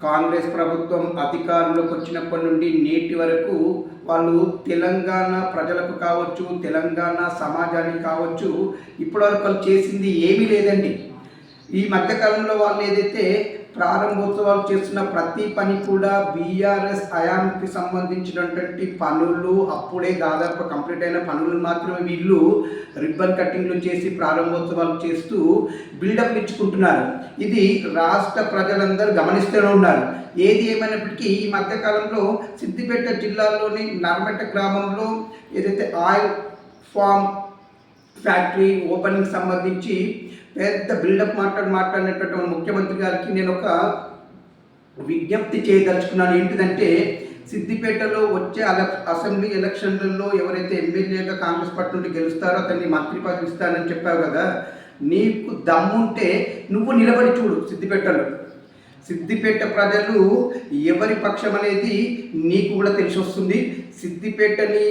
కాంగ్రెస్ ప్రభుత్వం అధికారంలోకి వచ్చినప్పటి నుండి నేటి వరకు వాళ్ళు తెలంగాణ ప్రజలకు కావచ్చు, తెలంగాణ సమాజానికి కావచ్చు, ఇప్పటివరకు వాళ్ళు చేసింది ఏమీ లేదండి. ఈ మధ్యకాలంలో వాళ్ళు ఏదైతే ప్రారంభోత్సవాలు చేస్తున్న ప్రతి పని కూడా బీఆర్ఎస్ హయాంకి సంబంధించినటువంటి పనులు, అప్పుడే దాదాపు కంప్లీట్ అయిన పనులు మాత్రమే వీళ్ళు రిబ్బన్ కటింగ్లు చేసి ప్రారంభోత్సవాలు చేస్తూ బిల్డప్ ఇచ్చుకుంటున్నారు. ఇది రాష్ట్ర ప్రజలందరూ గమనిస్తూనే ఉన్నారు. ఏది ఏమైనప్పటికీ ఈ మధ్యకాలంలో సిద్దిపేట జిల్లాలోని నర్మెట గ్రామంలో ఏదైతే ఆయిల్ ఫామ్ ఫ్యాక్టరీ ఓపెనింగ్ సంబంధించి పెద్ద బిల్డప్ మాట్లాడినటువంటి ముఖ్యమంత్రి గారికి నేను ఒక విజ్ఞప్తి చేయదలుచుకున్నాను. ఏంటిదంటే, సిద్దిపేటలో వచ్చే అసెంబ్లీ ఎలక్షన్లలో ఎవరైతే ఎమ్మెల్యేగా కాంగ్రెస్ పార్టీ నుండి గెలుస్తారో అతన్ని మంత్రి పదవి ఇస్తానని చెప్పావు కదా, నీకు దమ్ముంటే నువ్వు నిలబడి చూడు. సిద్దిపేట ప్రజలు ఎవరి పక్షం అనేది నీకు కూడా తెలిసి వస్తుంది. సిద్దిపేటని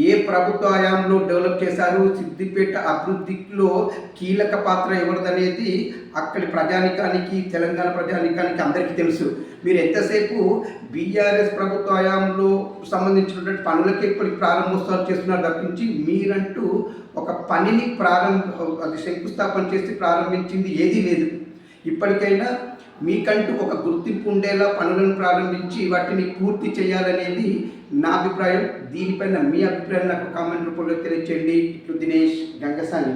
ఏ ప్రభుత్వ హయాంలో డెవలప్ చేశారు, సిద్దిపేట అభివృద్ధిలో కీలక పాత్ర ఎవరిదనేది అక్కడి ప్రజానికానికి, తెలంగాణ ప్రజానికానికి అందరికీ తెలుసు. మీరు ఎంతసేపు బీఆర్ఎస్ ప్రభుత్వ హయాంలో సంబంధించినటువంటి పనులకి ఇప్పటికి ప్రారంభోత్సవాలు చేస్తున్నారు తప్పించి మీరంటూ ఒక పనిని శంకుస్థాపన చేసి ప్రారంభించింది ఏదీ లేదు. ఇప్పటికైనా మీకంటూ ఒక గుర్తింపు ఉండేలా పనులను ప్రారంభించి వాటిని పూర్తి చేయాలనేది నా అభిప్రాయం. దీనిపైన మీ అభిప్రాయం నాకు కామెంట్ రూపంలో తెలియచేయండి. ఇట్లు దినేష్ గంగసాని.